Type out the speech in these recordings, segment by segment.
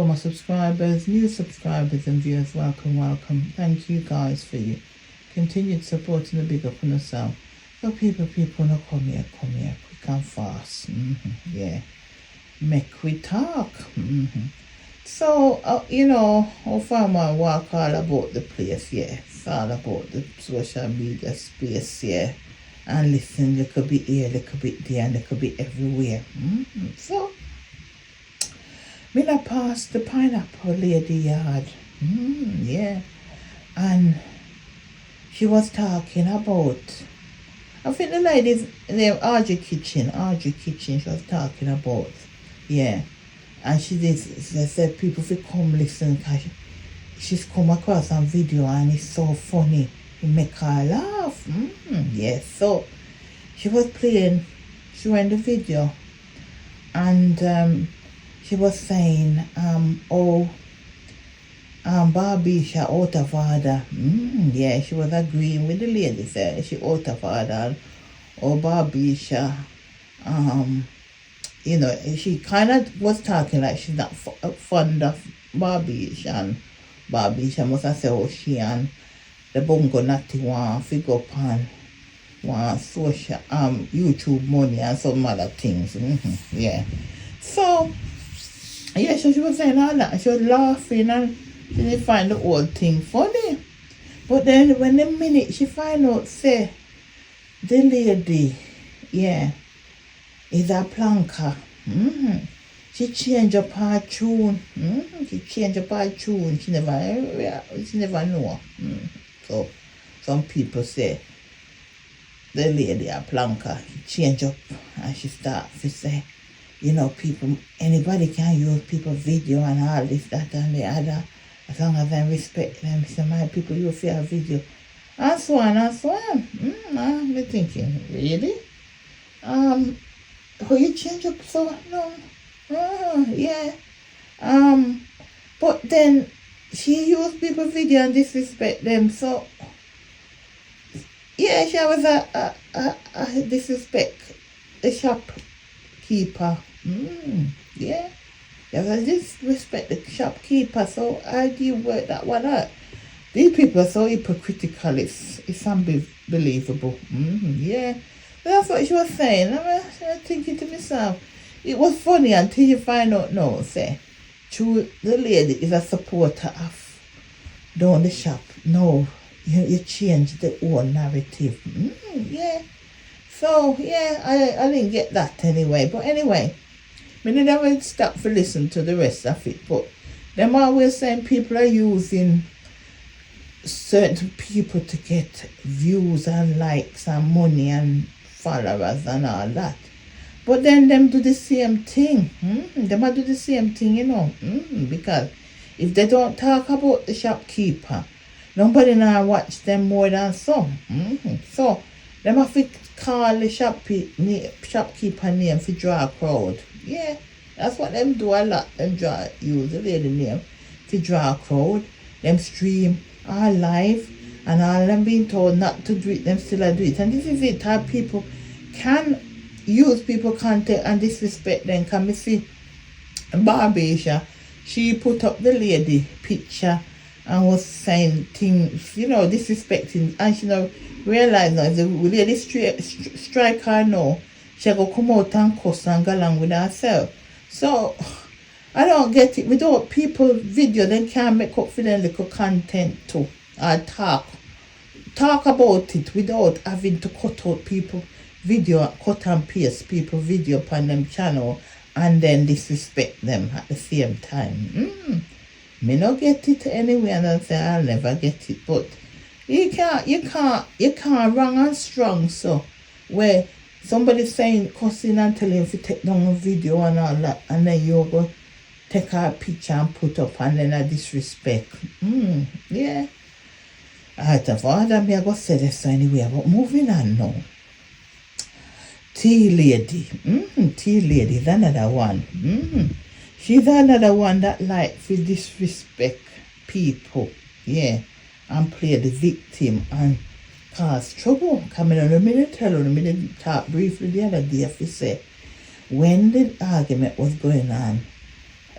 For my subscribers, new subscribers and viewers, welcome. Thank you guys for your continued support and the big up on yourself. So people no come here, quick and fast. Yeah. Make we talk. So, how far my walk all about the place, yeah. It's all about the social media space, yeah. And listen, little bit here, little bit there, and little bit everywhere. So, me I passed the pineapple lady yard. Yeah. And she was talking about, I think the lady's name Audrey Kitchen, she was talking about, yeah. And she said people should come listen because she's come across some video and it's so funny. It make her laugh. Yeah, so she was playing, she went the video and she was saying, Barbisha out of order. Yeah, she was agreeing with the lady, said she out of order. Or Barbisha, she kind of was talking like she's not fond of Barbisha, and Barbisha must have said, she and the Bongo Natty want to go up and want social, YouTube money and some other things. Yeah. So, yeah, so she was saying all that. She was laughing and she didn't find the whole thing funny. But then when the minute she find out, say, the lady, yeah, is a planker. She changed up her tune. She never know. So some people say the lady a planker. She changed up and she start to say, people, anybody can use people video and all this, that and the other. As long as I respect them, say my people use your video. And so on. I'm thinking, really? How you change up so? No. Yeah. But then she used people video and disrespect them, so yeah, she was a disrespect the shopkeeper. Yeah. There was disrespect the shopkeeper, so I do work that one out. These people are so hypocritical, it's unbelievable. Yeah. That's what she was saying. I was thinking to myself, it was funny until you find out now, say, the lady is a supporter of down the shop. No, you change the whole narrative. Yeah. So, yeah, I didn't get that anyway. But anyway, I never stop to listen to the rest of it. But them always saying people are using certain people to get views and likes and money and followers and all that. But then them do the same thing. Them do the same thing, because if they don't talk about the shopkeeper, nobody now watch them more than some. So them have to call the shopkeeper name to draw a crowd. Yeah, that's what them do a lot. Them use the lady name to draw a crowd. Them stream all live and all them being told not to do it, them still do it. And this is it, how people can use people content and disrespect them. Can we see Barbisha, she put up the lady picture and was saying things, disrespecting, and she realized now if the lady strike her now, she go come out and cuss and go along with herself. So I don't get it. Without people video, they can't make up for their little content too. Or talk about it without having to cut out people video, cut and paste people video upon them channel and then disrespect them at the same time. Me not get it anyway, and I say I'll never get it. But you can't wrong and strong, so where somebody's saying cussing and telling you to take down a video and all that, and then you go take a picture and put up and then a disrespect. Yeah. Out of order, me I go say this anyway, but moving on now. Tea lady. Tea lady is another one. She's another one that likes to disrespect people. Yeah. And play the victim and cause trouble. Coming on a minute, tell her, a minute, talk briefly the other day, if you say, when the argument was going on,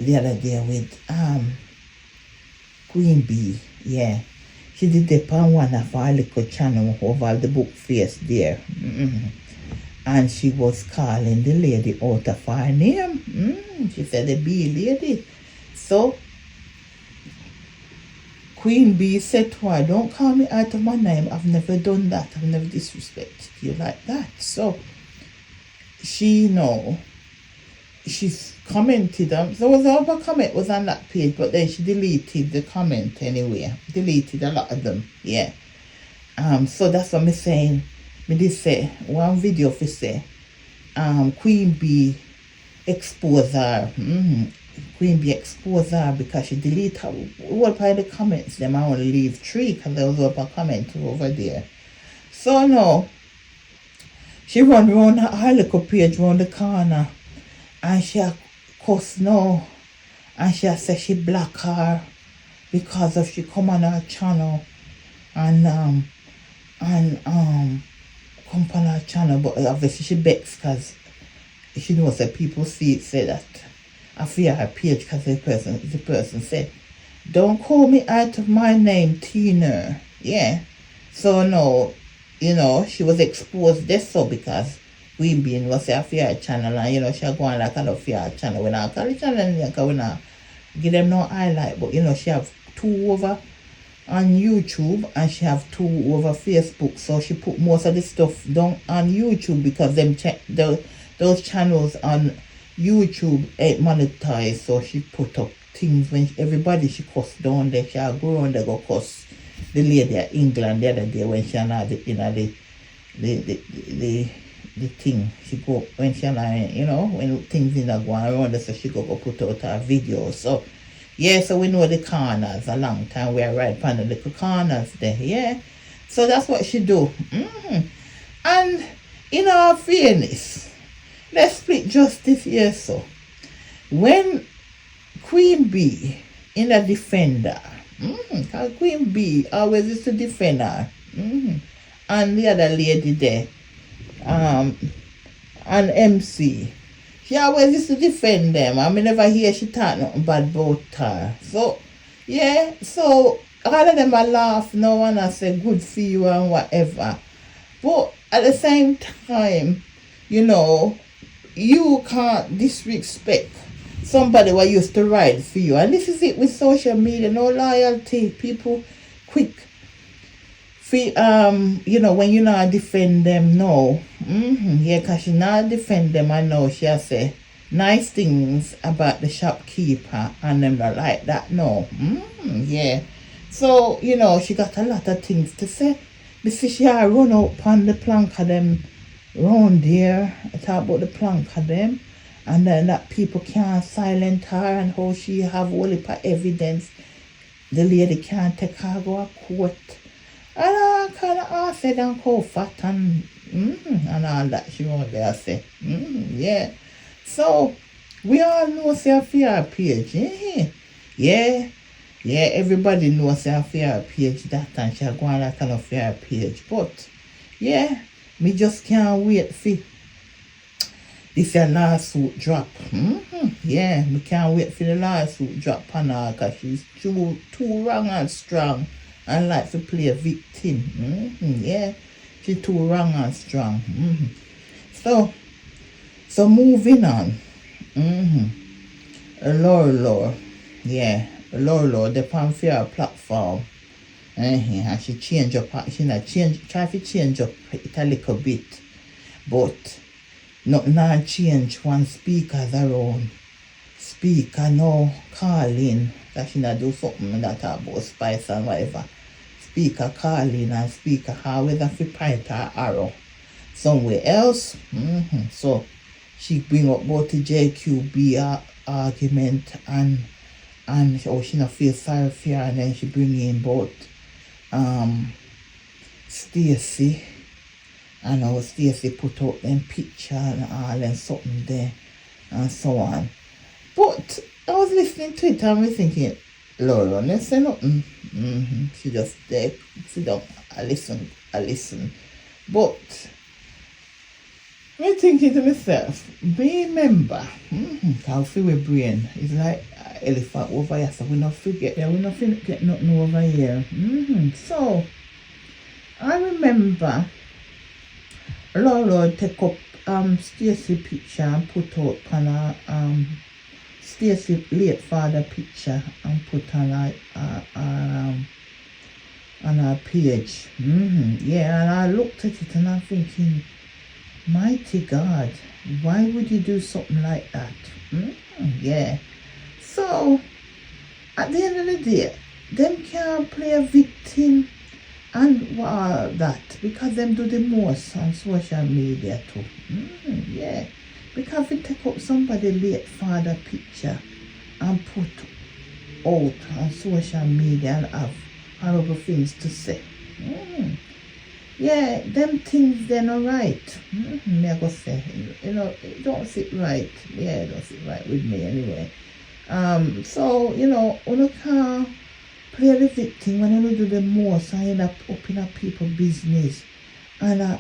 the other day with Queen Bee, yeah. She did the on one of our little channel over the book face there. And she was calling the lady out of her name. She said the bee lady. So Queen Bee said to her, don't call me out of my name. I've never done that. I've never disrespected you like that. So she she's commented. There was another comment was on that page, but then she deleted the comment anyway. Deleted a lot of them. Yeah. So that's what I'm saying. Me did say one video for say Queen Bee expose her. Queen Bee expose her because she delete her all by the comments. Them I only leave 3 because there was a comment over there. So no, she run around her little page round the corner and she cuss no, and she say she block her because of she come on her channel and come on her channel, but obviously she begs because she knows that people see it, say that I fear her page because the person said, don't call me out of my name, Tina. Yeah. So no, she was exposed this so because Queen Bee was a fear channel and she go on like a fear channel. When I call the channel because we not give them no highlight, but she have 2 over on YouTube and she have 2 over Facebook. So she put most of the stuff down on YouTube because them those channels on YouTube ain't monetized. So she put up things when everybody she cuss down there. She go around there go cuss the lady at England the other day when she had the thing. She go when she when things in that going around there, so she go put out her videos. So yeah, so we know the corners a long time. We are right upon the little corners there, yeah. So that's what she do. And in our fairness, let's split justice here. So when Queen Bee in a defender, because Queen Bee always used to defend her, and the other lady there, and MC, she always used to defend them. I mean, never hear she talk nothing bad about her. So, yeah, so all of them are laugh now and I say good for you and whatever. But at the same time, you can't disrespect somebody who used to ride for you. And this is it with social media, no loyalty. People quick when you not defend them, no. Yeah, because she not defend them, I know she say nice things about the shopkeeper and them not like that, no. Yeah. So, she got a lot of things to say. You see, she had run out on the plank of them round there. I talk about the plank of them. And then that people can't silence her and how she have all the evidence. The lady can't take her go to court. And I kind of asked her and how fat and all that she won't there say. Yeah. So, we all know say fear page. Yeah. Yeah, everybody knows say fear page that and she go on that kind of fear page. But, yeah, me just can't wait for this lawsuit drop. Yeah, we can't wait for the lawsuit drop on her because she's too wrong and strong and like to play a victim. Yeah, she's too wrong and strong. So moving on. Loro, yeah, Loro, the Pamphia platform. And she change up, try to change up it a little bit, but not change one speaker's around. Speaker no calling, that she not do something that about spice and whatever. Speaker calling and speaker always have to point her arrow somewhere else. So she bring up both the JQB argument and how she not feel sorry for her, and then she bring in both Stacey and how Stacey put out them picture and all and something there and so on. But I was listening to it and I was thinking, Laura, let's say nothing. She just there, sit down, I listen. But I'm thinking to myself, remember, how feel my brain is like elephant over here, so we not forget. Yeah, we not forget nothing over here. So I remember Laura take up Stacy picture and put out on a Stacy late father picture and put on our page. Yeah, and I looked at it and I'm thinking, mighty God, why would you do something like that? Yeah. So at the end of the day, them can't play a victim and all that because them do the most on social media too. Yeah. Because if you take up somebody late father picture and put out on social media and have horrible things to say. Yeah, them things they're not right. Me I go say, it don't sit right. Yeah, it don't sit right with me anyway. So, you can't play the victim when you do the most and end up in people's business and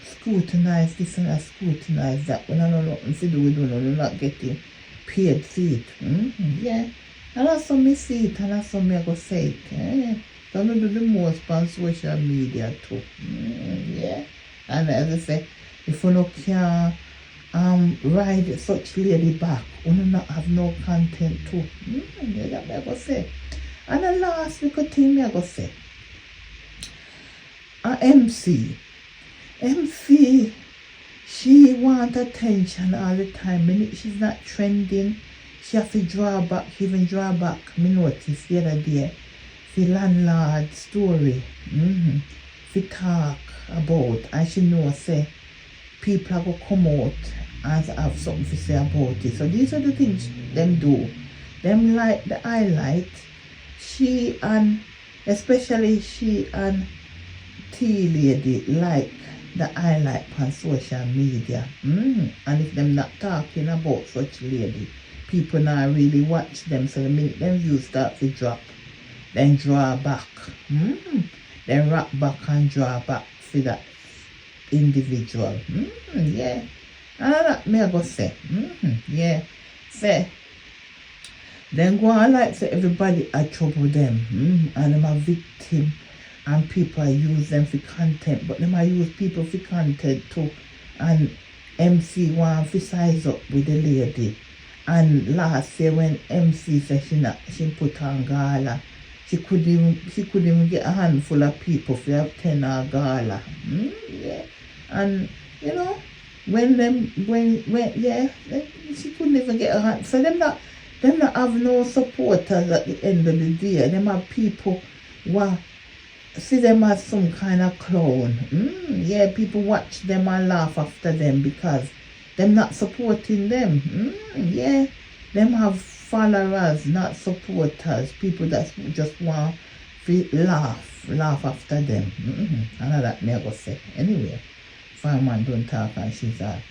scrutinize this and scrutinize that when I know nothing to do with you're not getting paid for it. Yeah. And that's how me see it and that's how me I go say it. Don't do the most on social media too. Yeah. And as I say, if you can ride such lady back, you not have no content too. Yeah, that me I go say. And the last little thing me I go say. MC, she want attention all the time. She's not trending. She have to draw back. She even draw back. Me noticed the other day. The landlord story. She talk about. And she know say people are going to come out and have something to say about it. So these are the things them do. Them like the highlight. She and especially she and T lady like the highlight on social media. And if them not talking about such lady, people not really watch them. So the minute them views start to drop, then draw back. Then rock back and draw back for that individual. Yeah. And that me I go say. Yeah. Say. Then go on like say everybody I trouble them. And them a victim. And people use them for content, but them I use people for content too. And MC want to size up with the lady. And last year when MC said she put on gala, she couldn't even get a handful of people for have 10 hour gala. Yeah. And when she couldn't even get a hand. So them not have no supporters at the end of the day. Them have people who see them as some kind of clown. Yeah, people watch them and laugh after them because them not supporting them. Yeah, them have followers, not supporters. People that just want to laugh after them. And that me I go say. Anyway, fireman don't talk and she's out.